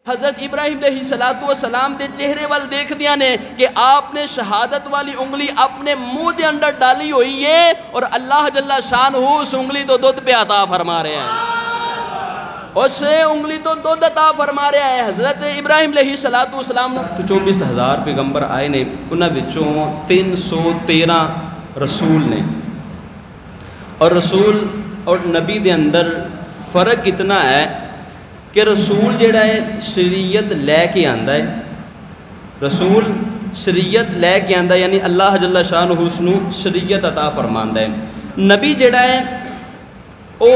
حضرت ابراہیم علیہ السلام دے چہرے وال دیکھ دیا نے کہ آپ نے شہادت والی انگلی اپنے منہ دے اندر ڈالی ہوئی ہے اور اللہ جل شانہ اس انگلی تو دودھ پہ عطا فرما رہے ہیں، اس انگلی تو دودھ عطا فرما رہے ہیں۔ حضرت ابراہیم علیہ السلام 24,000 پیغمبر آئے نے، انہاں وچوں 313 رسول نے، اور رسول اور نبی دے اندر فرق اتنا ہے کہ رسول جڑا ہے شریعت لے کے آندا ہے، رسول شریعت لے کے آندا ہے، یعنی اللہ جل شانہ اس نو شریعت عطا فرماندا ہے۔ نبی جڑا ہے او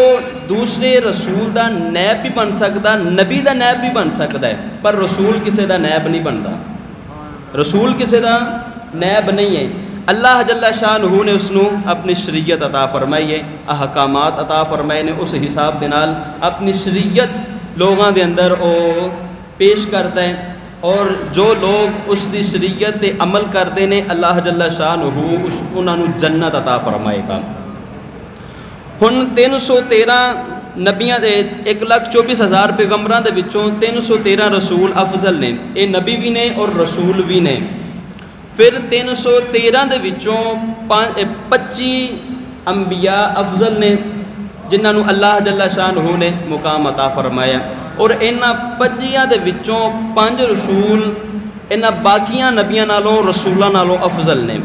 دوسرے رسول دا نیب بھی بن سکدا، نبی دا نیب بھی بن سکدا ہے، پر رسول کسے دا نیب نہیں بنتا، رسول کسے دا نیب نہیں ہے۔ اللہ جل شانہ نے اس نو اپنی شریعت عطا فرمائی ہے، احکامات عطا فرمائے نے، اس حساب دے نال اپنی شریعت لوگاں دے اندر او پیش کرتا ہے، اور جو لوگ اس دی شریعت تے عمل کرتے ہیں اللہ جل شانہ انہاں نو جنت عطا فرمائے گا۔ ہن 313 نبیاں دے 1,24,000 پیغمبراں دے وچوں 313 رسول افضل نے، اے نبی بھی نے اور رسول بھی نے۔ پھر 313 دے وچوں 25 انبیاء افضل نے جنہاں نو اللہ جل شانہ نے مقام عطا فرمایا، اور انہاں 25 دے وچوں 5 رسول انہاں باقیاں نبیاں نالوں رسولاں نالوں افضل نے۔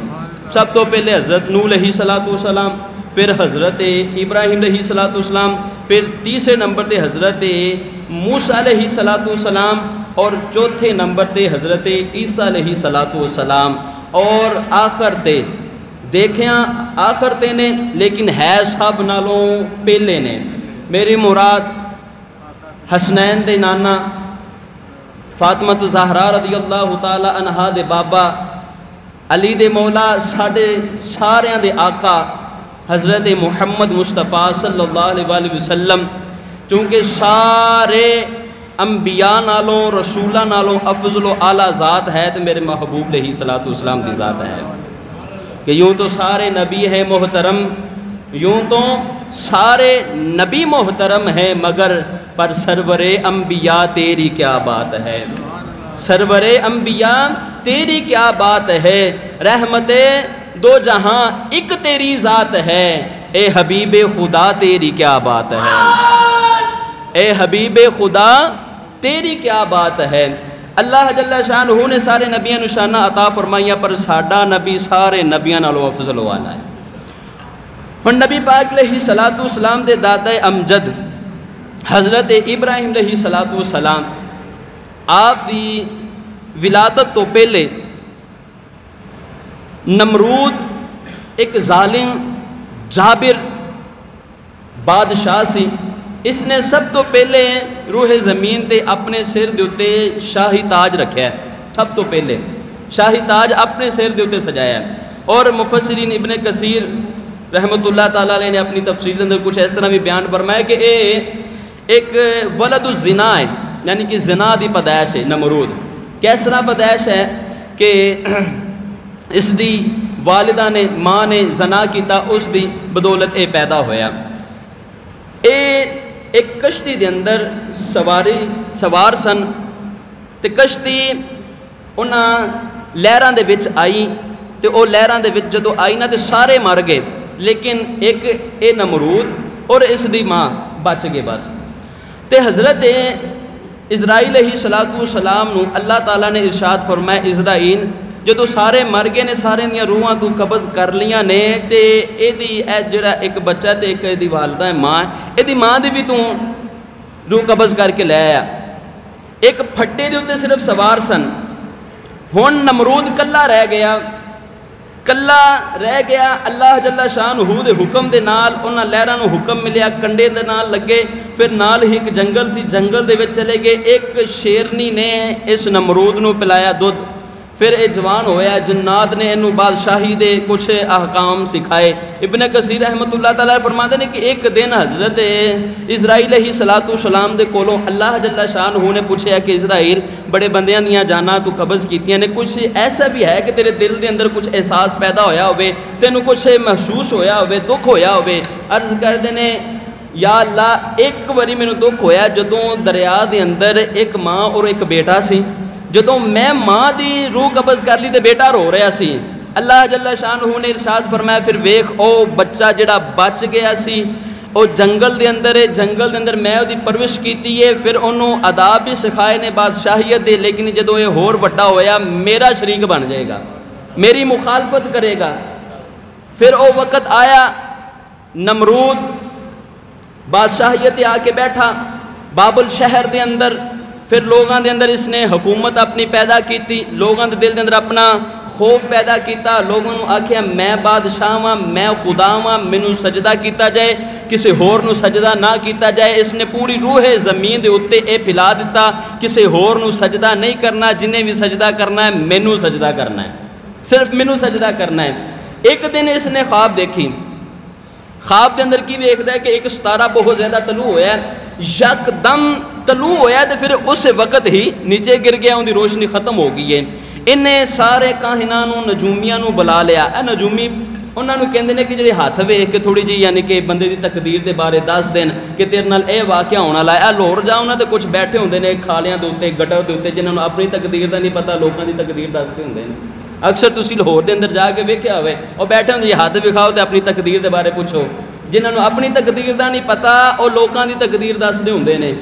سب تو پہلے حضرت نوح علیہ السلام، پھر حضرت ابراہیم علیہ السلام، پھر تیسرے نمبر تے حضرت موسیٰ علیہ السلام، اور چوتھے نمبر تے حضرت عیسیٰ علیہ السلام، اور آخر تے دیکھیاں آخر تے نے لیکن ہے سب نالوں پہلے نے۔ میری مراد حسنین دے نانا فاطمہ زہرا رضی اللہ تعالی عنہا دے بابا علی دے مولا ساڈے ساریاں دے آقا حضرت محمد مصطفیٰ صلی اللہ علیہ وآلہ وسلم، چونکہ سارے انبیاء نالوں رسولاں نالوں افضل و اعلیٰ ذات ہے تو میرے محبوب علیہ السلام کی ذات ہے، کہ یوں تو سارے نبی ہیں محترم، یوں تو سارے نبی محترم ہیں، مگر پر سرور انبیاء تیری کیا بات ہے، سرور انبیاء تیری کیا بات ہے، رحمت دو جہاں ایک تیری ذات ہے، اے حبیب خدا تیری کیا بات ہے، اے حبیب خدا تیری کیا بات ہے۔ اللہ جل شانہ نے سارے نبیاں نو شانہ عطا فرمائیاں، پر ساڈا نبی سارے نبیاں نالوں افضل والا ہے۔ ہن نبی پاک علیہ السلام دے دادا امجد حضرت ابراہیم علیہ السلام، آپ دی ولادت تو پہلے نمرود ایک ظالم جابر بادشاہ سی، اس نے سب تو پہلے روح زمین تے اپنے سر دے اتے شاہی تاج رکھیا ہے، سب تو پہلے شاہی تاج اپنے سر دے اتے سجایا ہے، اور مفسرین ابن کثیر رحمت اللہ تعالیٰ علیہ نے اپنی تفسیر کے اندر کچھ اس طرح بھی بیان فرمایا کہ اے ایک ولد الزنا ہے، یعنی کہ زنا دی پیدائش ہے۔ نمرود کس طرح پیدائش ہے کہ اس دی والدہ نے ماں نے زنا کیتا، اس دی بدولت اے پیدا ہویا۔ اے ایک کشتی دے اندر سوار سن، تے کشتی انہاں لہراں دے وچ آئی، تے او لہراں دے وچ جدوں آئی نا تے سارے مر گئے، لیکن ایک اے نمرود اور اس دی ماں بچ گئے بس۔ تے حضرت اسرائیل علیہ السلام نو اللہ تعالیٰ نے ارشاد فرمایا، اسرائیل جدو سارے مر گئے نے، سارے دیاں روحاں تو قبض کر لیاں نے، تے اے دی جڑا ایک بچہ تے ایک دی والدہ ہے ماں، اے دی ماں دی بھی تو روح قبض کر کے لے آیا۔ ایک پھٹے دے ہوتے صرف سوار سن، ہون نمرود کلا رہ گیا، کلا رہ گیا۔ اللہ جل شانہ دے حکم دے نال انہاں لہراں نو حکم ملیا، کنڈے دے نال لگے، پھر نال ہی ایک جنگل سی، جنگل دے وچ چلے گئے۔ ایک شیرنی نے اس نمرود نو پلایا دودھ، پھر اے جوان ہویا، جنات نے انہوں بادشاہی دے کچھ احکام سکھائے۔ ابن کثیر رحمت اللہ تعالیٰ فرماتے ہیں کہ ایک دن حضرت اسرائیل علیہ السلام دے کولوں اللہ جل شانہ نے پوچھا کہ اسرائیل بڑے بندیاں دیاں جانا تو قبض کیتیاں نے، کچھ ایسا بھی ہے کہ تیرے دل دے اندر کچھ احساس پیدا ہویا ہوئے، تینوں کچھ محسوس ہویا ہوئے، دکھ ہویا ہوئے؟ عرض کر دینے یا اللہ ایک باری مینوں دکھ ہویا جدوں دریا دے اندر ایک ماں اور ایک بیٹا سی، جدوں میں ماں دی روح قبض کر لی تے بیٹا رو رہا سی، اللہ جل شانہ نے ارشاد فرمایا پھر ویکھ او بچہ جڑا بچ گیا سی او جنگل دے اندر ہے، جنگل دے اندر میں دی پرورش کیتی ہے، پھر انہوں آداب بھی سکھائے نے بادشاہیت دے، لیکن جدوں یہ ہور بڑا ہویا میرا شریک بن جائے گا، میری مخالفت کرے گا۔ پھر او وقت آیا نمرود بادشاہیت آ کے بیٹھا بابل شہر دے اندر، پھر لوگاں دے اندر اس نے حکومت اپنی پیدا کیتی، لوگاں دے دل دے اندر اپنا خوف پیدا کیتا، لوگوں نے آکھیا میں بادشاہ ہاں، میں خدا ہاں، مینوں سجدہ کیتا جائے، کسی ہور نو سجدہ نہ کیتا جائے۔ اس نے پوری روح زمین دے اتے اے پھیلا دیتا، کسی ہور نو سجدہ نہیں کرنا، جنہیں بھی سجدہ کرنا ہے مینوں سجدہ کرنا ہے، صرف مینوں سجدہ کرنا ہے۔ ایک دن اس نے خواب دیکھی، خواب دے اندر کی ویکھدا ہے کہ ایک ستارہ بہت زیادہ طلوع ہویا ہے، یک دم طلوع ہویا تے پھر اس وقت ہی نیچے گر گیا، ان دی روشنی ختم ہو گئی ہے۔ انہیں سارے کاہناں نو نجومیاں نو بلا لیا، اے نجومی انہاں نو کہندے نے کہ جڑے ہاتھ ویکھ کے تھوڑی جی یعنی کہ بندے دی تقدیر دے بارے دس دین کہ تیرے نال اے واقعہ ہونا والا ہے۔ لاہور جا انہاں تے کچھ بیٹھے ہوندے نے کھالیاں دے اوتے گٹر دے اوتے جنہاں نو اپنی تقدیر دا نہیں پتہ، لوکاں دی تقدیر دسدے ہوندے نے۔ اکثر تسی لاہور دے اندر جا کے ویکھیا ہوئے او بیٹھے ہوندے ہاتھ وکھاؤ تے اپنی تقدیر دے بارے پوچھو، جنہاں نو اپنی تقدیر دا نہیں پتہ او لوکاں دی تقدیر دسدے ہوندے نے،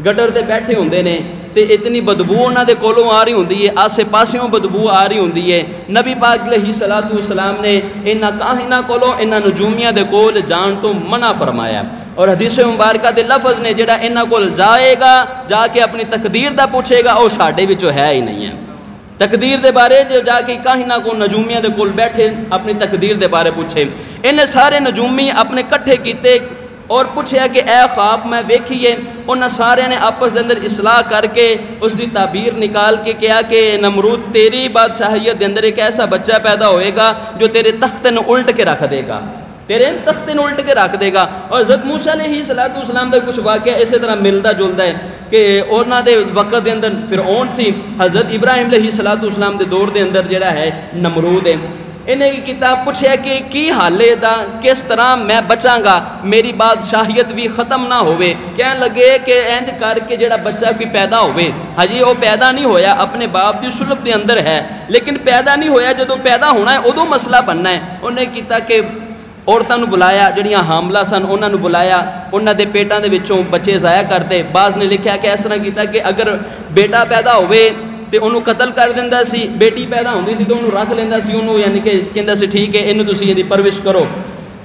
گٹر تے بیٹھے ہوندے نے تے اتنی بدبو انہاں دے کولوں آ رہی ہوندی ہے، آسے پاسیوں بدبو آ رہی ہوندی ہے۔ نبی پاک علیہ الصلوۃ والسلام نے انہاں کاہناں کولوں انہاں نجومیاں دے کول جان تو منع فرمایا، اور حدیث مبارکہ دے لفظ نے جڑا انہاں کول جائے گا جا کے اپنی تقدیر دا پوچھے گا او ساڈے وچوں ہے ہی نہیں ہے۔ تقدیر دے بارے جو جا کے کاہناں کو نجومیاں دے کول بیٹھے اپنی تقدیر دے بارے پوچھے، انہیں سارے نجومی اپنے کٹھے کیتے اور پوچھیا کہ اے خواب میں ویکھیے، انہاں سارے نے آپس دے اندر اصلاح کر کے اس دی تعبیر نکال کے کہا کہ نمرود تیری بادشاہیت دے اندر ایک ایسا بچہ پیدا ہوئے گا جو تیرے تخت نو الٹ کے رکھ دے گا، تیرے تخت نو الٹ کے رکھ دے گا۔ اور حضرت موسیٰ علیہ السلام دے کچھ واقعہ اسی طرح ملدا جلدا ہے کہ انہاں دے وقت دے اندر فرعون سی، حضرت ابراہیم علیہ السلام دے دور دے اندر جڑا ہے نمرود ہے، انہیں کی کتاب پوچھے کہ کی حالے دا کس طرح میں بچاں گا، میری بادشاہیت بھی ختم نہ ہوئے۔ کہنے لگے کہ انج کر کے جڑا بچہ کوئی پیدا ہوئے، ہجی وہ پیدا نہیں ہویا، اپنے باپ دی سلب دے اندر ہے لیکن پیدا نہیں ہویا، جدو پیدا ہونا ہے ادو مسئلہ بننا ہے۔ انہیں کیتا کہ عورتوں نو بلایا جڑیاں حاملہ سن، انہاں نو بلایا، انہاں دے پیٹاں دے وچوں بچے ضائع کرتے۔ بعض نے لکھیا کہ اس طرح کیتا کہ اگر بیٹا پیدا ہوئے تے انہوں قتل کر دیندا سی، بیٹی پیدا ہوندی سی تو انہوں رکھ لیندا سی، انہوں یعنی کہ کہندا سی ٹھیک ہے انہوں تسی دی پرورش کرو۔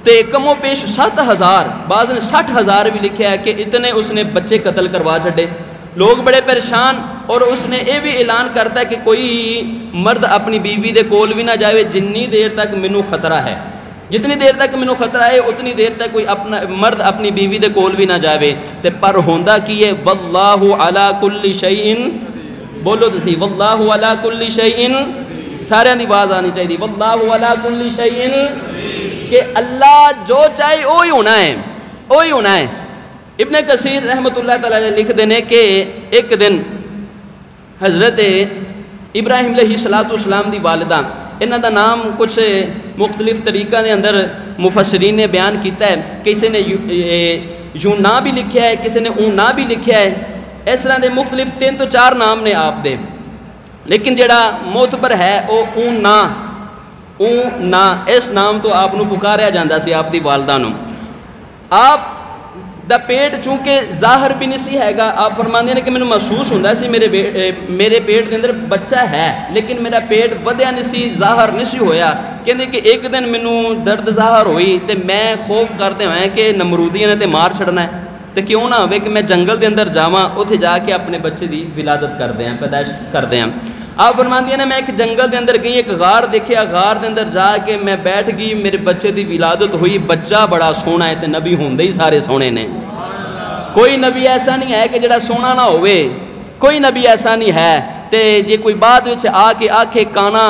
تے کم و پیش 7,000، بعض نے 60,000 بھی لکھیا ہے کہ اتنے اس نے بچے قتل کروا چھڈے۔ لوگ بڑے پریشان، اور اس نے یہ بھی اعلان کرتا ہے کہ کوئی مرد اپنی بیوی دے کول بھی نہ جاوے جنی دیر تک مینوں خطرہ ہے، جتنی دیر تک مینوں خطرہ ہے اتنی دیر تک کوئی اپنا مرد اپنی بیوی دے کول بھی نہ جاوے۔ تے پر ہوندا کی ہے واللہ علی کل شیء، بولو تسی واللہ علی کل شیء، سارے دی آواز آنی چاہیے واللہ علی کل شیء، کہ اللہ جو چاہے وہی ہونا ہے، وہی ہونا ہے۔ ابن کثیر رحمۃ اللہ تعالی لکھ دینے کہ ایک دن حضرت ابراہیم علیہ السلام دی والدہ، انہاں دا نام کچھ مختلف طریقہ دے اندر مفسرین نے بیان کیتا ہے، کسی نے یوں نا بھی لکھیا ہے، کسی نے اون نا بھی لکھیا ہے، اس طرح دے مختلف 3 تو 4 نام نے آپ دے، لیکن جڑا معتبر ہے وہ اون نا اس نام تو آپ نو پکاریا جاندہ سی آپ دی والدہ نو۔ آپ دا پیٹ چونکہ ظاہر بھی نہیں سی ہے گا، آپ فرماندے ہیں کہ میں محسوس ہوندہ سی میرے پیٹ کے اندر بچہ ہے لیکن میرا پیٹ ودیا نہیں سی، ظاہر نہیں سی ہویا۔ کہندے کہ ایک دن مینوں درد ظاہر ہوئی تے میں خوف کرتے ہوئے کہ نمرودیاں نے تے مار چھڑنا ہے، تے کیوں نہ ہوئے کہ میں جنگل دے اندر جاواں، اوتھے جا کے اپنے بچے دی ولادت کردے ہیں، پیدائش کردے ہیں۔ آپ فرماندی ہیں میں ایک جنگل دے اندر گئی، ایک غار دیکھیا، غار دے اندر جا کے میں بیٹھ گئی، میرے بچے دی ولادت ہوئی، بچہ بڑا سونا ہے، تے نبی ہوندے ہی سارے سونے نے، کوئی نبی ایسا نہیں ہے کہ جڑا سونا نہ ہوئے، کوئی نبی ایسا نہیں ہے۔ تے جے کوئی بعد وچ آ کے آکھے کانا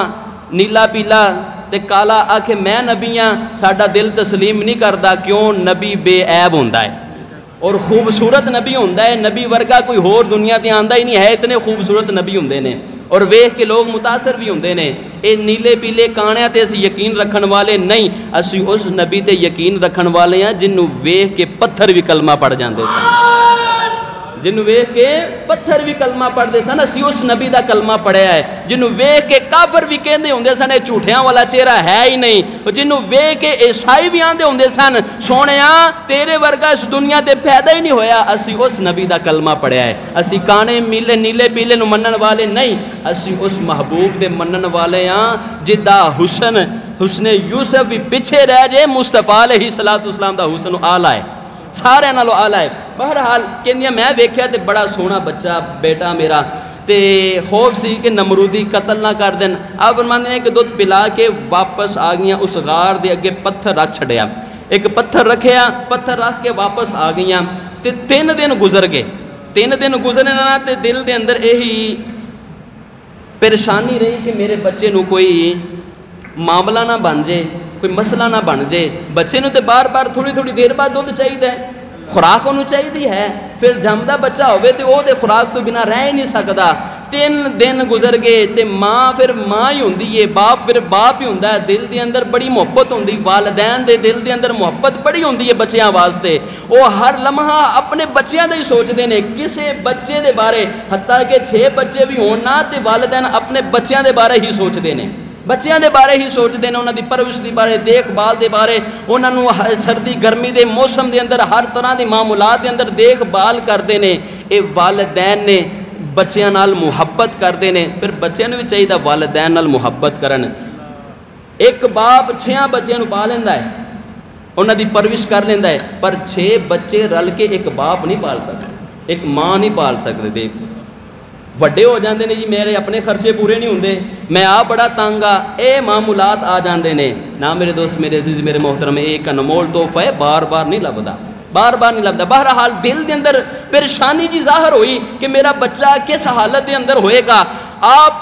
نیلا پیلا تے کالا آکھے میں نبی ہاں، ساڈا دل تسلیم نہیں کردا، کیوں؟ نبی بے عیب ہوندا ہے، اور خوبصورت نبی ہوندہ ہے، نبی ورگا کوئی ہور دنیا تے آندہ ہی نہیں ہے، اتنے خوبصورت نبی ہوندے نے اور ویکھ کے لوگ متاثر بھی ہوندے نے۔ اے نیلے پیلے کانیاں تے اسی یقین رکھن والے نہیں، اسی اس نبی تے یقین رکھن والے ہیں جنہوں ویکھ کے پتھر بھی کلمہ پڑھ جاندے سن، جنہوں ویکھ کے پتھر بھی کلمہ پڑھ دے سن، اسی اس نبی دا کلمہ پڑھیا ہے، جنہوں ویکھ کے کافر بھی کہندے ہوندے سن جھوٹیاں والا چہرہ ہے ہی نہیں، جنہوں ویکھ کے عیسائی بھی آندے ہوندے سن سونیاں تیرے ورگا اس دنیا تے پیدا ہی نہیں ہویا، اسی اس نبی دا کلمہ پڑھیا ہے۔ اسی کانے میلے نیلے پیلے نو منن والے نہیں، اسی اس محبوب دے منن والے ہاں جدا حسن یوسف بھی پیچھے رہ جائے، مصطفیٰ علیہ السلام دا حسن آلہ ہے، سارے نالو آلہ ہے۔ بہرحال کہندیاں میں ویکھیا تے بڑا سونا بچہ بیٹا میرا، تے خوف سی کہ نمرودی قتل نہ کر دین، آپ فرماندے ہیں کہ دودھ پلا کے واپس آ گئیاں، اس غار دے اگے پتھر رکھ چھڑیا، ایک پتھر رکھیا، پتھر رکھ کے واپس آ گئیاں تے 3 دن گزر گئے، 3 دن گزرنے نہ تے دل دے اندر یہی پریشانی رہی کہ میرے بچے نو کوئی معاملہ نہ بن جائے، کوئی مسئلہ نہ بن جائے، بچے نو تے بار بار تھوڑی تھوڑی دیر بعد دودھ چاہیے ہے، خوراک انہوں چاہیے ہے، پھر جمدہ بچہ ہوئے تے وہ تے خوراک تو بنا رہ ہی نہیں سکتا۔ 3 دن گزر گئے تے ماں پھر ماں ہی ہوندی ہے، باپ پھر باپ ہی ہوندہ ہے، دل دے اندر بڑی محبت ہوندی، والدین دے دل دے اندر محبت بڑی ہوندی ہے بچیاں واسطے، وہ ہر لمحہ اپنے بچیاں دے ہی سوچ دینے، کسے بچے دے بارے، حتیٰ کہ 6 بچے بھی ہونا تے والدین اپنے بچیاں دے بارے ہی سوچ دینے، بچیاں دے بارے ہی سوچ دینا، انہاں دی پرورش دی بارے، دیکھ بھال دے بارے، انہاں نو سردی گرمی دے موسم دے اندر ہر طرح دی معاملات دے اندر دیکھ بھال کر دینے۔ اے والدین نے بچیاں نال محبت کر دینے، پھر بچیاں نو بھی چاہیے والدین نال محبت کرن۔ ایک باپ 6 بچیاں نو پال لیندا ہے، انہاں دی پرورش کر لیندا ہے، پر 6 بچے رل کے ایک باپ نہیں پال سکتے، ایک ماں نہیں پال سکتے۔ دیکھ وڈے ہو جاندے نے جی میرے اپنے خرچے پورے نہیں ہوندے، میں آپ بڑا تانگا، اے معمولات آ جاندے نے نا میرے دوست، میرے عزیز، میرے محترم، ایک انمول تحفہ ہے، بار بار نہیں لبدا، بار بار نہیں لبدا۔ بہرحال دل دے اندر پریشانی جی ظاہر ہوئی کہ میرا بچہ کس حالت دے اندر ہوئے گا۔ آپ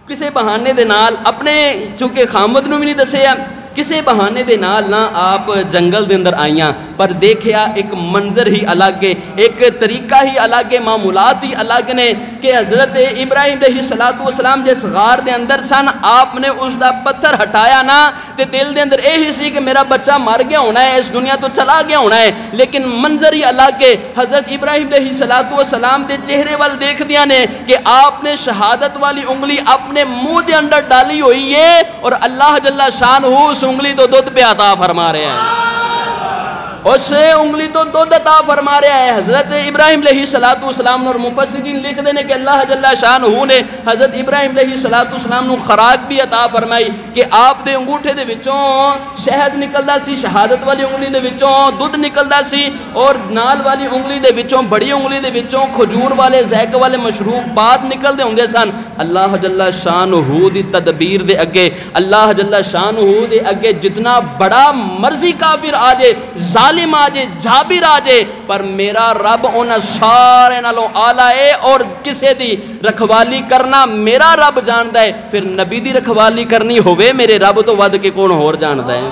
کسے بہانے دے نال اپنے چونکہ خامد نو بھی نہیں دسیا، کسے بہانے دے نال نہ آپ جنگل دے اندر آئیاں، پر دیکھیا ایک منظر ہی الگ ہے، ایک طریقہ ہی الگ ہے، معمولات ہی الگ نے کہ حضرت ابراہیم علیہ السلام جس غار دے اندر سن، آپ نے اس دا پتھر ہٹایا نا تے دل دے اندر یہی سی کہ میرا بچہ مر گیا ہونا ہے، اس دنیا تو چلا گیا ہونا ہے، لیکن منظر ہی الگ ہے۔ حضرت ابراہیم علیہ السلام دے چہرے وال دیکھ دیا نے کہ آپ نے شہادت والی انگلی اپنے منہ دے اندر ڈالی ہوئی ہے اور اللہ جل شانہ اس انگلی تو دودھ پہ عطا فرما رہے ہیں، اس انگلی تو دودھ عطا فرما رہا ہے۔ حضرت ابراہیم علیہ السلام اور مفسرین لکھ دینے کہ اللہ جل شانہ نے حضرت ابراہیم علیہ السلام نو خوراک بھی عطا فرمائی کہ آپ دے انگوٹھے دے وچوں شہد نکلدا سی، شہادت والی انگلی دے وچوں دودھ نکلدا سی، اور نال والی انگلی دے وچوں بڑی انگلی دے وچوں کھجور والے ذائقے والے مشروبات نکلدے ہوندے سن۔ اللہ جل شانہ دی تدبیر دے اگے، اللہ جل شانہ دے اگے جتنا بڑا مرضی کافر آ جائے، ظالم آ جائے، جابر آ جائے، پر میرا رب انہاں سارے نالوں آلہ ہے، اور کسے دی رکھوالی کرنا میرا رب جاندا ہے، پھر نبی دی رکھوالی کرنی ہوئے میرے رب تو ود کے کون ہور جاندا ہے۔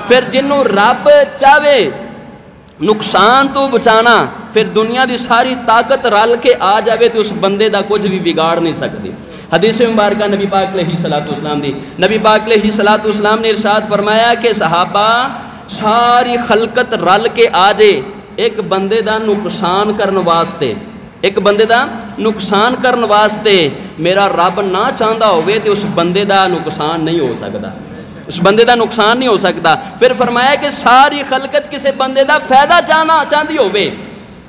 پھر جنوں رب چاہے نقصان تو بچانا، پھر دنیا دی ساری طاقت رل کے آ جاوے تو اس بندے دا کچھ بھی بگاڑ نہیں سکتی۔ حدیث مبارکہ نبی پاک علیہ السلام دی، نبی پاک علیہ السلام نے ارشاد فرمایا کہ صحابہ ساری خلقت رل کے آ جائے ایک بندے دا نقصان کرن واسطے، ایک بندے دا نقصان کرن واسطے، میرا رب نہ چاہتا ہوئے تو اس بندے دا نقصان نہیں ہو سکتا، اس بندے دا نقصان نہیں ہو سکتا۔ پھر فرمایا کہ ساری خلقت کسے بندے دا فائدہ چاہتی ہوئے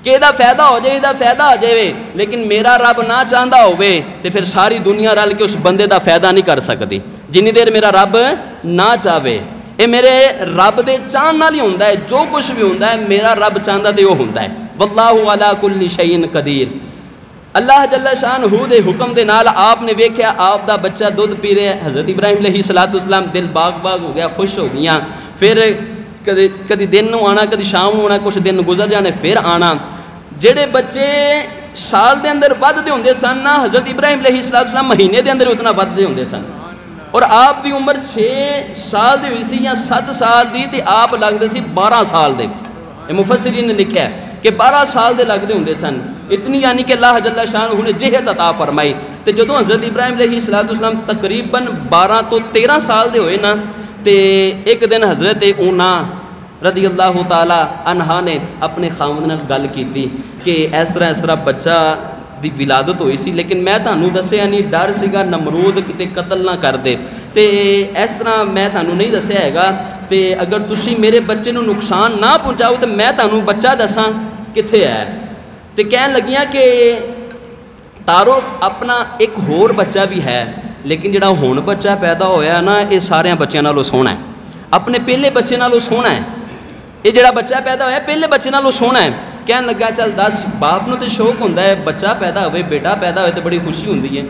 کہ ایدہ فائدہ ہو جائے، ایدہ فائدہ ہو جائے، لیکن میرا رب نہ چاہتا ہوئے تو پھر ساری دنیا رل کے اس بندے دا فائدہ نہیں کر سکتی، جنی دیر میرا رب نہ چاہے۔ اے میرے رب دے چاہن نال ہی ہوندا ہے، جو کچھ بھی ہوندا ہے میرا رب چاہندا تے وہ ہوندا ہے۔ واللہ علی کل شیء قدیر۔ اللہ جل شانہ دے حکم دے نال آپ نے ویکھیا آپ دا بچہ دودھ پی رہا ہے، حضرت ابراہیم علیہ السلام دل باغ ہو گیا، خوش ہو گیا۔ پھر کدی دن نو آنا، کدی شام نو آنا، کچھ دن گزر جانے پھر آنا۔ جڑے بچے سال دے اندر ود دے ہوندے سن نا، حضرت ابراہیم علیہ السلام مہینے دے اندر اتنا ود دے ہوندے سن، اور آپ دی عمر 6 سال دی ہوئی سی یا 7 سال دی تے آپ لگتے سی 12 سال دے۔ مفسرین نے لکھا ہے کہ 12 سال دے لگتے ہوں سن، اتنی یعنی کہ اللہ جل شانہ نے جہت عطا فرمائی. تے جدوں حضرت ابراہیم علیہ السلام تقریباً 12 تو 13 سال دے ہوئے نا، تے ایک دن حضرت اونا رضی اللہ تعالی عنہ نے اپنے خاوند نال گل کیتی کہ اس طرح بچہ دی ولادت ہوئی سی، لیکن میں تانوں دسیا نہیں، ڈر سیگا نمرود کتے قتل نہ کر دے، تے اس طرح میں تانوں نہیں دسیا ہے گا، تے اگر تسی میرے بچے نو نقصان نہ پہنچاؤ تو میں تانوں بچہ دساں کتھے ہے. تے کہن لگیاں کہ تعارف اپنا ایک ہور بچہ بھی ہے، لیکن جڑا ہون بچہ پیدا ہویا نا یہ سارے بچیاں نالوں سونا ہے، اپنے پہلے بچے نالوں سونا ہے، یہ جڑا بچہ پیدا ہویا پہلے بچے نالوں سونا ہے. کہن لگا چل دس، باپ نو تے شوق ہوندا ہے بچہ پیدا ہوئے، بیٹا پیدا ہوئے تو بڑی خوشی ہوندی ہے،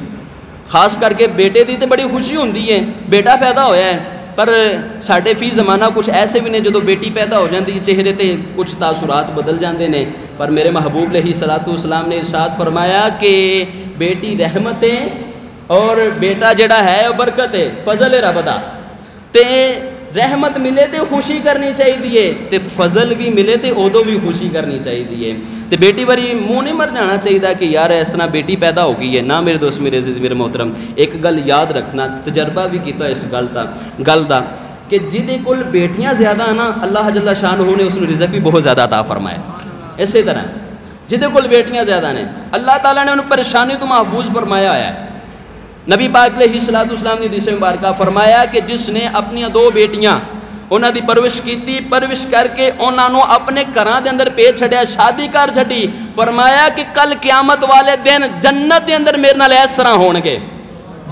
خاص کر کے بیٹے دی تے بڑی خوشی ہوندی ہے بیٹا پیدا ہویا ہے. پر ساڈے فی زمانہ کچھ ایسے بھی نے جدوں بیٹی پیدا ہو جاندی چہرے تے کچھ تاثرات بدل جاندے نے. پر میرے محبوب علیہ السلام نے ارشاد فرمایا کہ بیٹی رحمت ہے اور بیٹا جڑا ہے وہ برکت ہے، فضل رب دا. تے رحمت ملے تے خوشی کرنی چاہیے، تے فضل بھی ملے تے ادو بھی خوشی کرنی چاہیے. تے بیٹی باری منہ نہیں مر جانا چاہیے کہ یار اس طرح بیٹی پیدا ہو گئی ہے. نہ میرے دوست، میرے عزیز، میرے محترم، ایک گل یاد رکھنا، تجربہ بھی کیتا اس گل دا کہ جہدے کول بیٹیاں زیادہ ہیں نا اللہ جل شانہ نے اس نے رزق بھی بہت زیادہ عطا فرمایا. اسی طرح جہدے کول بیٹیاں زیادہ نے اللہ تعالیٰ نے انہیں پریشانی تو محفوظ فرمایا ہے. نبی پاک علیہ السلام نے حدیث مبارکہ فرمایا کہ جس نے اپنی 2 بیٹیاں انہاں دی پرورش کیتی، پرورش کر کے انہاں نو اپنے گھراں دے اندر بھیج چھڈیا، شادی کر چھڈی، فرمایا کہ کل قیامت والے دن جنت دے اندر میرے نال اس طرح ہون گے،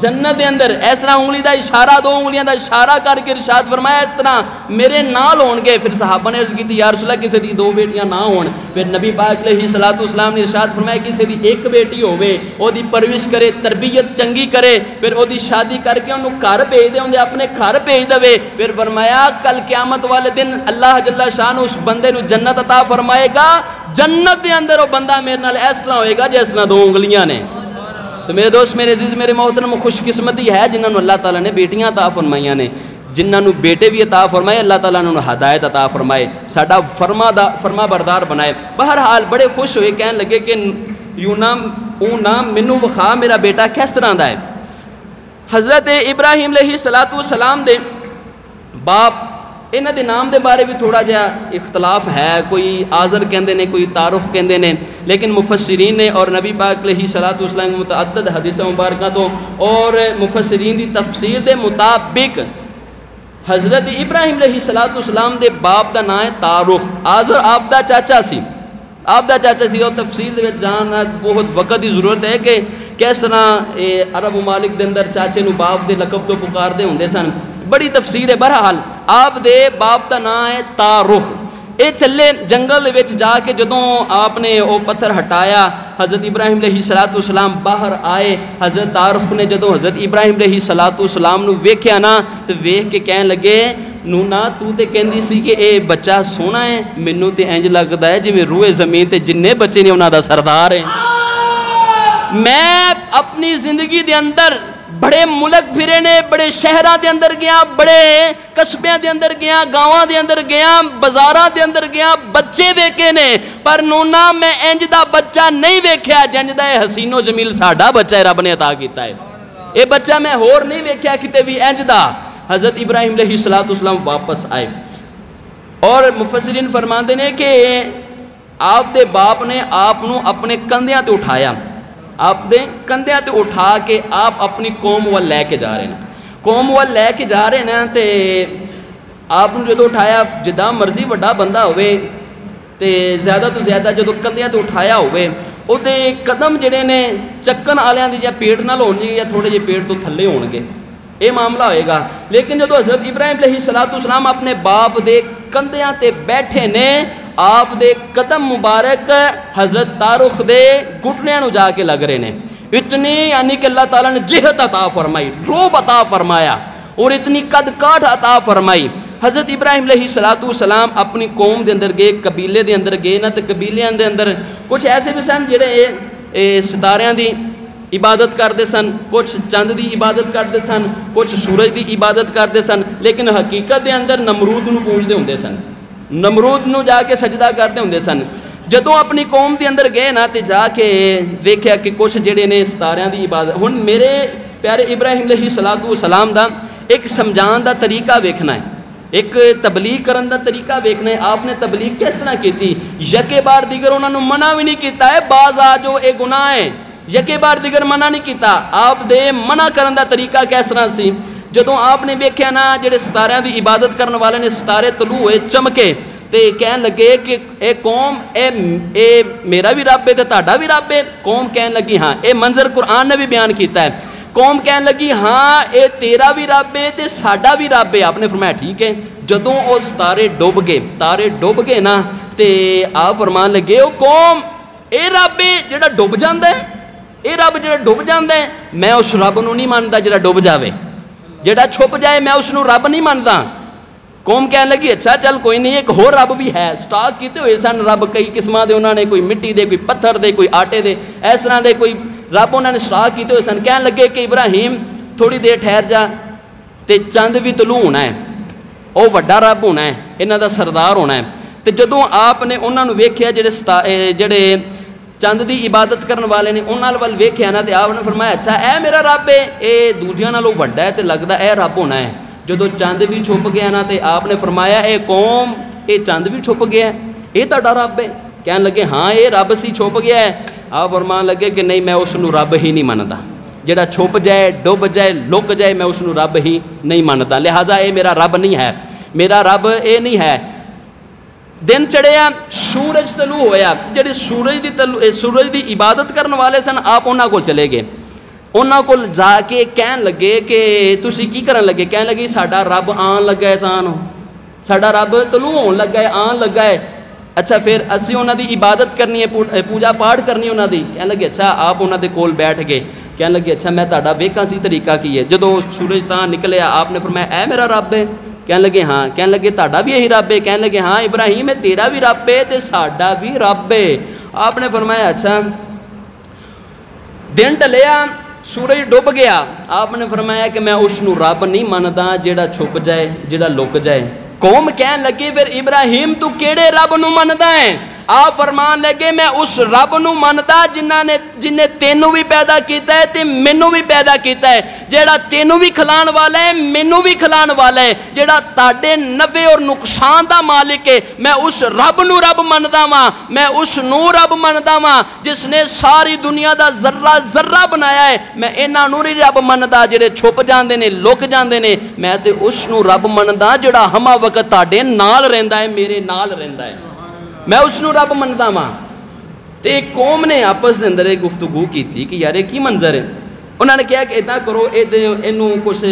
جنت دے اندر اس طرح انگلی دا اشارہ، 2 انگلیاں دا اشارہ کر کے ارشاد فرمایا اس طرح میرے نال ہون گے. پھر صحابہ نے عرض کی یا رسول اللہ کسی دی 2 بیٹیاں نہ ہون. پھر نبی پاک علیہ السلام نے ارشاد فرمایا کسی دی 1 بیٹی ہوے، او دی پرورش کرے، تربیت چنگی کرے، پھر او دی شادی کر کے انہوں گھر بھیج دے، انہیں اپنے گھر بھیج دے. پھر فرمایا کل قیامت والے دن اللہ جل شانہ اس بندے نو جنت عطا فرمائے گا، جنت دے اندر وہ بندہ میرے نال اس طرح ہوئے گا جس طرح 2 انگلیاں نے. تو میرے دوست، میرے عزیز، میرے محترم، خوش قسمتی ہے جنہوں نے اللہ تعالیٰ نے بیٹیاں عطا فرمائیاں نے، جنہوں نے بیٹے بھی عطا فرمائے، اللہ تعالیٰ نے انہوں ہدایت عطا فرمائے، ساڈا فرما بردار بنائے. بہرحال بڑے خوش ہوئے، کہنے لگے کہ یوں نام مینوں وکھا میرا بیٹا کس طرح دا ہے. حضرت ابراہیم علیہ السلام دے باپ انہاں دے نام دے بارے بھی تھوڑا جہا اختلاف ہے، کوئی آذر کہندے نے، کوئی تعارف کہندے نے، لیکن مفسرین نے اور نبی پاک علیہ السلام متعدد حدیث مبارکہ تو اور مفسرین دی تفسیر دے مطابق حضرت ابراہیم علیہ السلام دے باپ دا نام ہے تارخ. آذر آپ دا چاچا سی، اور تفسیر دے وچ جاننا بہت وقت دی ضرورت ہے کہ کس طرح عرب ممالک دے اندر چاچے نو باپ دے لقب تو پکار دے ہوندے سن، بڑی تفسیر ہے. بہرحال آپ دے باپ دا نام ہے تارخ. اے چلے جنگل دے وچ جا کے جدوں آپ نے او پتھر ہٹایا، حضرت ابراہیم علیہ السلام باہر آئے. حضرت تارخ نے جدوں حضرت ابراہیم علیہ السلام نو ویکھیا نا تے ویکھ کے کہن لگے نونا تو تے کہندی سی کہ اے بچہ سونا ہے، مینوں تے انج لگدا ہے جویں روئے زمین تے جننے بچے نے انہاں دا سردار ہے. میں اپنی زندگی دے اندر بڑے ملک پھرے نے، بڑے شہراں دے اندر گیا، بڑے قصبیاں دے اندر گیا، گاواں دے اندر گیا، بازاراں دے اندر گیا، بچے ویکھے نے، پر نونا میں انج دا بچہ نہیں ویکھیا جنج دا حسین و جمیل ساڈا بچہ ہے رب نے عطا کیتا ہے. اے بچہ میں ہور نہیں ویکھیا کتے بھی انج دا. حضرت ابراہیم علیہ السلام واپس آئے اور مفسرین فرماندے نے کہ آپ دے باپ نے آپ نو اپنے کندھیاں تے اٹھایا، آپ دے کندھیاں تے اٹھا کے آپ اپنی قوم وال لے کے جا رہے ہیں، قوم وال لے کے جا رہے ہیں. تے آپ نے جدو اٹھایا، جدہ مرضی وڈا بندہ ہوئے تے زیادہ تو زیادہ جدو کندھیاں تے اٹھایا ہوئے او دے قدم جڑے نے چکن آلیاں دی یا پیٹ نال ہون گے یا تھوڑے جے پیٹ تو تھلے ہون گے، یہ معاملہ ہوئے گا. لیکن جدو حضرت ابراہیم علیہ السلام اپنے باپ دے کندھیاں تے بیٹھے نے، آپ دے قدم مبارک حضرت تارخ دے گھٹنیاں نو جا کے لگ رہے نے. اتنی یعنی کہ اللہ تعالیٰ نے جہت عطا فرمائی، روب عطا فرمایا اور اتنی قد کاٹ عطا فرمائی. حضرت ابراہیم علیہ السلام اپنی قوم دے اندر گئے، قبیلے دے اندر گئے نا، تے قبیلیاں دے اندر کچھ ایسے بھی سن جڑے ستاریاں دی عبادت کرتے سن، کچھ چند دی عبادت کرتے سن، کچھ سورج دی عبادت کرتے سن، لیکن حقیقت دے اندر نمرود نو پوجدے ہوندے سن، نمرود نو جا کے سجدہ کرتے ہوندے سن. جدوں اپنی قوم دے اندر گئے نا تے جا کے ویکھیا کہ کچھ جڑے نے ستاریاں دی عبادت. ہن میرے پیارے ابراہیم علیہ السلام دا ایک سمجھان دا طریقہ ویکھنا ہے, ایک تبلیغ کرن دا طریقہ ویکھنا ہے. آپ نے تبلیغ کس طرح کیتی؟ یکے بار دیگر انہوں نے منع بھی نہیں کیتا ہے باز آ جو اے گناہ ہے, یکے بار دیگر منع نہیں کیتا. آپ دے منع کرن دا طریقہ کس طرح سی؟ جدوں آپ نے ویکھیا نا جڑے ستاریاں دی عبادت کرن والے نے ستارے طلوع ہوئے چمکے تے کہن لگے کہ اے قوم اے میرا بھی رب ہے تے تہاڈا بھی رب ہے. قوم کہن لگی ہاں, اے منظر قرآن نے بھی بیان کیتا ہے. قوم کہن لگی ہاں اے تیرا بھی رب ہے تے ساڈا بھی رب ہے. آپ نے فرمایا ٹھیک ہے. جدوں او ستارے ڈوب گئے نا تے آپ فرمان لگے او قوم اے رب ہے جڑا ڈوب جاندا ہے, اے رب جڑا ڈوب جاندا ہے, میں اس رب نو نہیں ماندا جڑا ڈوب جاوے, جڑا چھپ جائے میں اس نو رب نہیں ماندا. قوم کہنے لگی اچھا چل کوئی نہیں, ایک ہور رب بھی ہے. سٹاک کیتے ہوئے سن رب کئی قسماں دے, انہوں نے کوئی مٹی دے, کوئی پتھر دے, کوئی آٹے دے, اس طرح دے کوئی رب انہوں نے سٹاک کیتے ہوئے سن. کہنے لگے کہ ابراہیم تھوڑی دیر ٹھہر جا تے چند بھی طلوع ہونا ہے, او وڈا رب ہونا ہے, انہاں دا سردار ہونا ہے. تے جدوں آپ نے انہاں نو ویکھیا جڑے چند دی عبادت کرن والے نے انہاں ول ویکھیا نا تے آپ نے فرمایا اچھا اے میرا رب ہے, اے دوجیاں نالوں وڈا ہے تے لگدا اے رب ہونا ہے. جدو چند بھی چھپ گیا نا تے آپ نے فرمایا اے قوم اے چند بھی چھپ گیا ہے, اے تہاڈا رب ہے؟ کہنے لگے ہاں اے رب سی چھپ گیا ہے. آپ فرمان لگے کہ نہیں میں اس نو رب ہی نہیں مندا, جڑا چھپ جائے ڈوب جائے لک جائے میں اس نو رب ہی نہیں مندا, لہٰذا اے میرا رب نہیں ہے, میرا رب اے نہیں ہے. دن چڑھیا سورج طلوع ہویا, جڑے سورج دی عبادت کرن والے سن آپ انہاں کول چلے گئے. انہاں کول جا کے کہن لگے کہ تسی کی کرن لگے؟ کہن لگے ساڈا رب آن لگا ہے, تاں ساڈا رب طلوع ہون لگا ہے, آن لگا ہے. اچھا پھر اسی انہاں دی عبادت کرنی ہے, پوجا پاٹ کرنی انہاں دی. کہن لگے اچھا آپ انہاں دے کول بیٹھ گئے. کہن لگے اچھا میں تہاڈا ویکھاں سی طریقہ کی ہے. جدوں سورج تاں نکلیا آپ نے فرمایا اے میرا رب ہے؟ کہن لگے ہاں. کہن لگے تہاڈا بھی یہی رب ہے؟ کہن لگے ہاں ابراہیم تیرا بھی رب ہے تے ساڈا بھی رب ہے. آپ نے فرمایا اچھا. دن ٹلیا سورج ڈوب گیا, آپ نے فرمایا کہ میں اس نو رب نہیں مندا جڑا چھپ جائے جڑا لک جائے. قوم کہن لگی پھر ابراہیم تو کیڑے رب نو مندا ہے؟ آپ فرمان لگے میں اس رب نو مندا جنہیں تینوں بھی پیدا کیتا ہے تے مینوں بھی پیدا کیتا ہے, جیڑا تینوں بھی کھلان والا ہے مینوں بھی کھلان والا ہے, جیڑا تاڈے نفع اور نقصان دا مالک ہے. میں اس رب نو رب مندا واں, میں اس نو رب مندا واں جس نے ساری دنیا دا ذرہ ذرہ بنایا ہے. میں انہاں نو نہیں رب مندا جڑے چھپ جاندے نے لک جاندے نے, میں تے اس نو رب مندا جڑا ہما وقت تاڈے نال رہندا ہے, میرے نال رہندا ہے, میں اس نو رب مندا واں. تے ایک قوم نے آپس دے اندر ایک گفتگو کی تھی کہ یار کی منظر ہے. انہوں نے کہا کہ اتنا کرو اینوں کچھ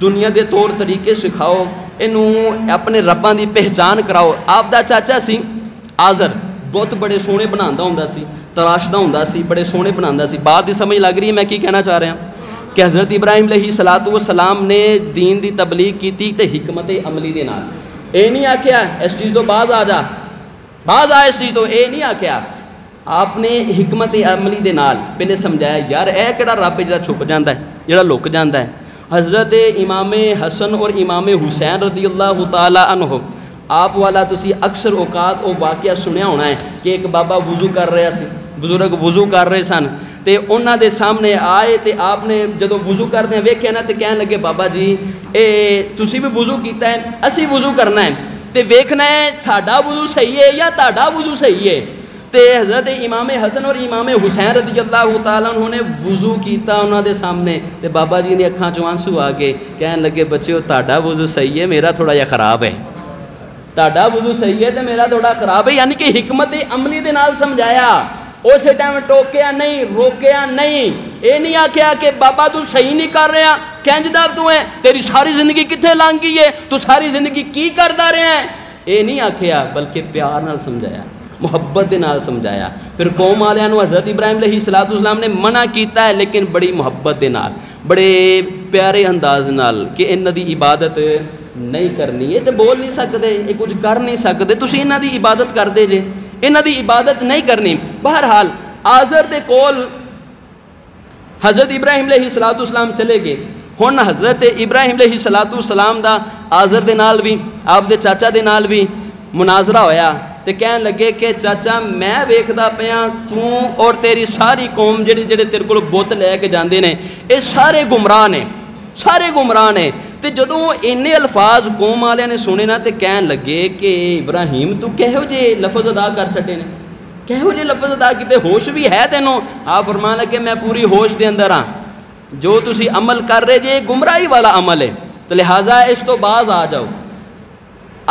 دنیا دے طور طریقے سکھاؤ, اینوں اپنے رباں دی پہچان کراؤ. آپ دا چاچا سی آزر بہت بڑے سونے بناندا ہوندا سی, تراشدا ہوندا سی, بڑے سونے بناندا سی. بات دی سمجھ لگ رہی ہے میں کی کہنا چاہ رہا ہوں کہ حضرت ابراہیم علیہ السلام نے دین دی تبلیغ کیتی تے حکمت عملی دے نال. اے نہیں آکھیا اس چیز تو باز آ جا, باز آئے سی تو اے نہیں آکھیا. آپ نے حکمت عملی دے نال پہلے سمجھایا یار اے کیڑا رب جڑا چھپ جاندا ہے جڑا لک جاندا ہے. حضرت امام حسن اور امام حسین رضی اللہ تعالی عنہ آپ والا تسی اکثر اوقات او واقعہ سنیا ہونا ہے کہ ایک بابا وضو کر رہا سی, بزرگ وضو کر رہے سن تے انہاں دے سامنے آئے تے آپ نے جدوں وضو کردے ویکھیا نا تے کہن لگے بابا جی اے تسی بھی وضو کیتا ہے, اسی وضو کرنا ہے تے ویکھنا ہے ساڈا وضو صحیح ہے یا تہاڈا وضو صحیح ہے. تے حضرت امام حسن اور امام حسین رضی اللہ تعالیٰ عنہ نے وضو کیتا انہاں دے سامنے تے بابا جی نے اکھاں چوں آنسو آ گئے, کہن لگے بچیو تہاڈا وضو صحیح ہے میرا تھوڑا جہا خراب ہے, تہاڈا وضو صحیح ہے تے میرا تھوڑا خراب ہے. یعنی کہ حکمت عملی دے نال سمجھایا, اسے ٹائم ٹوکیا نہیں, روکیا نہیں. اے نہیں آکھیا کہ بابا تو صحیح نہیں کر رہا, کینجدا تو ہے, تیری ساری زندگی کتھے لنگ گئی ہے, تو ساری زندگی کی کردا رہا ہے. اے نہیں آکھیا بلکہ پیار نال سمجھایا, محبت دے نال سمجھایا. پھر قوم والیاں نو حضرت ابراہیم علیہ السلام نے منع کیتا ہے لیکن بڑی محبت دے نال, بڑے پیارے انداز نال کہ انہاں دی عبادت نہیں کرنی. یہ تے بول نہیں سکدے, یہ کچھ کر نہیں سکدے, تسی انہاں دی عبادت کردے جے, انہاں دی عبادت نہیں کرنی. بہرحال آزر دے کول حضرت ابراہیم علیہ السلام چلے گئے. ہن حضرت ابراہیم علیہ السلام دا آزر دے نال بھی آپ دے چاچا دے نال بھی مناظرہ ہویا. تے کہن لگے کہ چاچا میں ویکھدا پیا تو اور تیری ساری قوم جڑے تیرے کول بت لے کے جاندے نے اے سارے گمراہ نے، سارے گمراہ نے۔ تے جدوں اینے الفاظ قوم والے نے سنے نا تے کہن لگے کہ ابراہیم تو کہو جے لفظ ادا کر چھڈے نے، کہو جے لفظ ادا کیتے، ہوش بھی ہے تینوں؟ آپ فرمان لگے میں پوری ہوش دے اندر ہاں، جو تسی عمل کر رہے جے گمراہی والا عمل ہے، تو لہٰذا اس تو باز آ جاؤ۔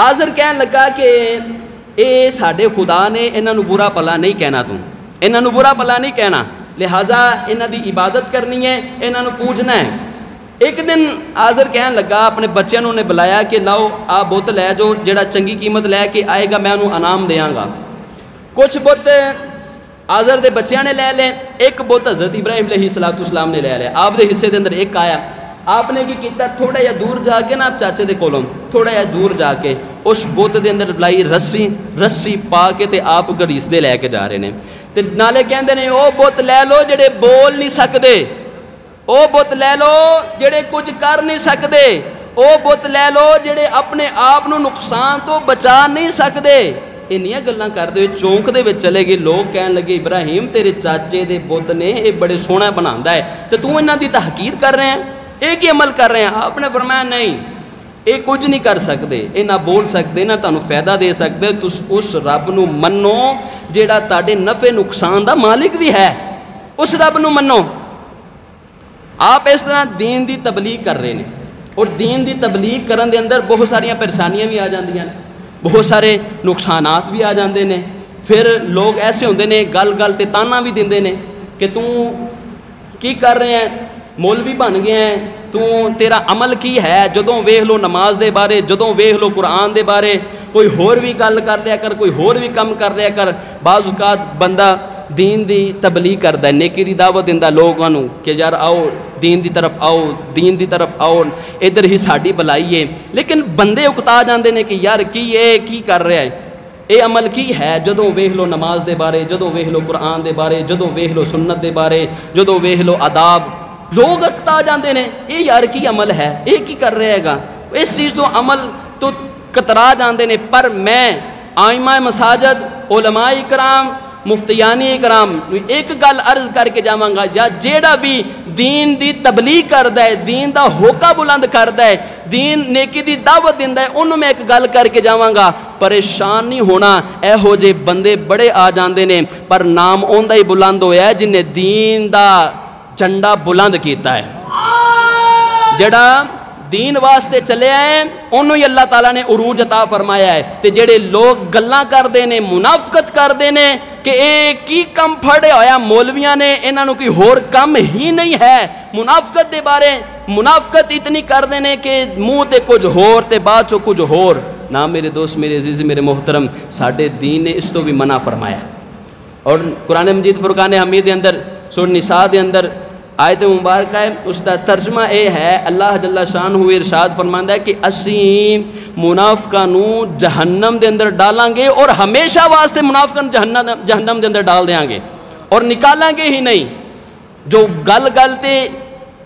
آزر کہن لگا کہ اے ساڈے خدا نے انہاں نو برا بھلا نہیں کہنا، تو انہاں نو برا بھلا نہیں کہنا، لہٰذا انہاں دی عبادت کرنی ہے، انہاں نو پوجنا ہے۔ ایک دن آزر کہن لگا اپنے بچیاں نے بلایا کہ لاؤ آ بت لے جو جڑا چنگی قیمت لے کے آئے گا میں انہوں انعام دیاں گا۔ کچھ بت آزر دے بچیاں نے لے لے، ایک بت حضرت ابراہیم علیہ السلام نے لے لیا، آپ دے حصے دے اندر ایک آیا۔ آپ نے کی کیتا، تھوڑا یا دور جا کے نا چاچے دے کولوں تھوڑا یا دور جا کے اس بت دے اندر لائی رسی پا کے تے آپ گھڑیس دے لے کے جا رہے ہیں، تے نالے کہندے نے او بت لے لو جڑے بول نہیں سکدے، او بت لے لو جڑے کچھ کر نہیں سکدے، او بت لے لو جڑے اپنے آپ نو نقصان تو بچا نہیں سکدے۔ انیاں گلاں کردے ہوئے چونک دے وچ چلے گئے، لوگ کہن لگے ابراہیم تیرے چاچے دے بت نے اے بڑے سونا بناندا ہے تے تو انہاں دی تحقیر کر رہے ہیں، ایک ہی عمل کر رہے ہیں۔ آپ نے فرمایا نہیں، اے کچھ نہیں کر سکتے، اے نہ بول سکتے نہ تانوں فائدہ دے سکتے، تس اس رب نو منو جیڑا تاڈے نفع نقصان دا مالک بھی ہے، اس رب نو منو۔ آپ اس طرح دین دی تبلیغ کر رہے ہیں، اور دین دی تبلیغ کرن دے اندر بہت ساریاں پریشانیاں بھی آ جاندیاں، بہت سارے نقصانات بھی آ جاندے نے۔ پھر لوگ ایسے ہوندے نے گل گل تے تانا بھی دیندے نے کہ تو کی کر رہے ہیں، مولوی بن گئے ہیں، تو تیرا عمل کی ہے؟ جدوں ویکھ لو نماز دے بارے، جدوں ویکھ لو قرآن دے بارے، کوئی ہور بھی گل کر لیا کر، کوئی ہور بھی کم کر لیا کر۔ بعض اوقات بندہ دین دی تبلیغ کردا ہے، نیکی دی دعوت دیندا لوگاں نوں کہ یار آؤ دین دی طرف آؤ، دین دی طرف آؤ، ادھر ہی ساڈی بھلائی ہے، لیکن بندے اکتا جاندے نے کہ یار کی کر رہا ہے، اے عمل کی ہے؟ جدوں ویکھ لو نماز دے بارے، جدوں ویکھ لو قرآن دے بارے، جدوں ویکھ لو سنت دے بارے، جدوں ویکھ لو آداب، لوگ اکتا جاندے نے اے یار کی عمل ہے، اے کی کر رہے گا، اس چیز تو عمل تو کترا جاندے نے۔ پر میں آئمہ مساجد، علماء اکرام، مفتیانی اکرام ایک گل عرض کر کے جاواں گا، یا جیڑا بھی دین دی تبلیغ کردا ہے، دین دا ہوکا بلند کردا ہے، دین نیکی دی دعوت دیندا ہے، انہوں میں ایک گل کر کے جاواں گا، پریشان نہیں ہونا، اے ہو جے بندے بڑے آ جاندے نے، پر نام اوندا ہی بلند ہویا ہے جن نے دین دا جھنڈا بلند کیتا ہے، جڑا دین واسطے چلے آئے انہوں ہی اللہ تعالیٰ نے عروج عطا فرمایا ہے۔ تے جڑے لوگ گلاں کردے نے، منافقت کردے نے کہ اے کی کم پھڑے ہویا مولویاں نے، انہاں نوں کوئی ہور کم ہی نہیں ہے، منافقت دے بارے منافقت اتنی کردے نے کہ منہ تے کچھ ہور تے بعد چو کچھ ہور۔ نہ میرے دوست، میرے عزیز، میرے محترم، ساڈے دین نے اس تو بھی منع فرمایا، اور قرآن مجید فرقان حمید دے اندر سورۃ نساء دے اندر آیت مبارکہ ہے، اس دا ترجمہ اے ہے، اللہ جل شان ہوئے ارشاد فرماندا ہے کہ اسی منافقاں نوں جہنم دے اندر ڈالاں گے، اور ہمیشہ واسطے منافقاں جہنم دے اندر ڈال دیاں گے، اور نکالاں گے ہی نہیں۔ جو گل تے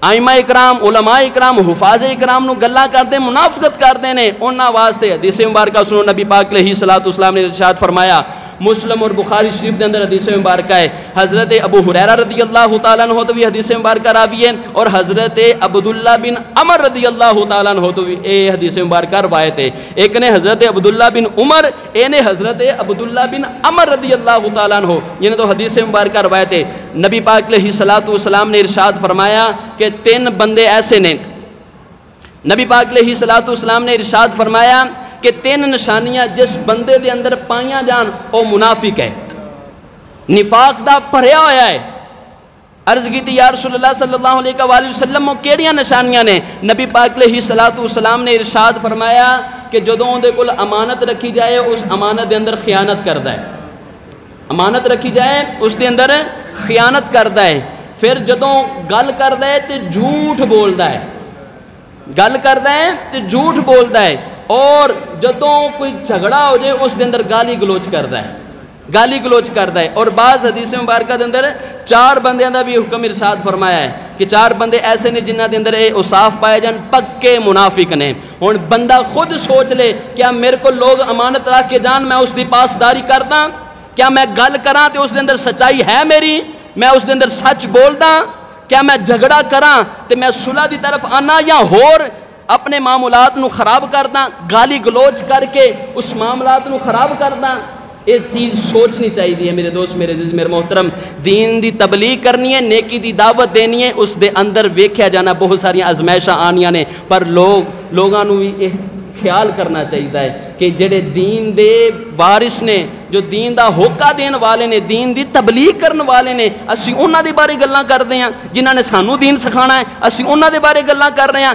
آئمہ اکرام، علماء اکرام، حفاظ اکرام نو گلاں کردے منافقت کردے نے، انہاں واسطے حدیث مبارکہ سنو، نبی پاک علیہ الصلوۃ نے ارشاد فرمایا، مسلم اور بخاری شریف دے اندر حدیث مبارکہ ہے، حضرت ابو ہریرہ رضی اللہ تعالیٰ عنہ تو بھی حدیث مبارکہ راوی ہے، اور حضرت عبداللہ بن عمر رضی اللہ تعالیٰ عنہ تو بھی اے حدیث مبارکہ روایت ہے۔ ایک نے حضرت عبداللہ بن عمر، اے نے حضرت عبداللہ بن عمر رضی اللہ تعالیٰ عنہ، یہ تو حدیث مبارکہ روایت ہے۔ نبی پاک علیہ الصلوۃ نے ارشاد فرمایا کہ 3 بندے ایسے نے، نبی پاک علیہ الصلوۃ نے ارشاد فرمایا کہ 3 نشانیاں جس بندے دے اندر پائیاں جان او منافق ہے، نفاق دا بھریا ہویا ہے۔ عرض کی تھی یا رسول اللہ صلی اللہ علیہ وآلہ وسلم کیڑیاں نشانیاں نے؟ نبی پاک علیہ الصلوۃ نے ارشاد فرمایا کہ جدوں دے کول امانت رکھی جائے اس امانت دے اندر خیانت کردا ہے، امانت رکھی جائے اس دے اندر خیانت کردا ہے، پھر جدوں گل کردا ہے تے جھوٹ بولدا ہے، گل کردا ہے تے جھوٹ بولدا ہے، اور جدوں کوئی جھگڑا ہو جائے اس دے اندر گالی گلوچ کردا ہے، گالی گلوچ کرتا ہے. اور بعض حدیث مبارکہ دے اندر 4 بندیاں دا بھی حکم ارشاد فرمایا ہے کہ 4 بندے ایسے نے جنہ دے اندر اے اوصاف پائے جان پکے منافق نے. ہن بندہ خود سوچ لے کیا میرے کو لوگ امانت رکھ کے جان میں اس دی پاسداری کردا, کیا میں گل کراں تے اس دے اندر سچائی ہے میری, میں اس دے اندر سچ بولدا, کیا میں جھگڑا کراں تے میں صلح دی طرف آنا یا ہور اپنے معاملات نو خراب کردا, گالی گلوچ کر کے اس معاملات نو خراب کردا. یہ چیز سوچنی چاہیے میرے دوست, میرے عزیز, میرے محترم. دین دی تبلیغ کرنی ہے, نیکی دی دعوت دینی ہے, اس دے اندر ویکھیا جانا بہت ساری آزمائشاں آنیاں نے, پر لوگاں نو بھی خیال کرنا چاہیے ہے کہ جڑے دین دے وارث نے, جو دین دا ہوکا دین والے نے, دین دی تبلیغ کرن والے نے, اسی انہاں دے بارے گلاں کردے ہاں. جنہاں نے سانو دین سکھانا ہے اسی انہاں دے بارے گلاں کر رہے ہیں.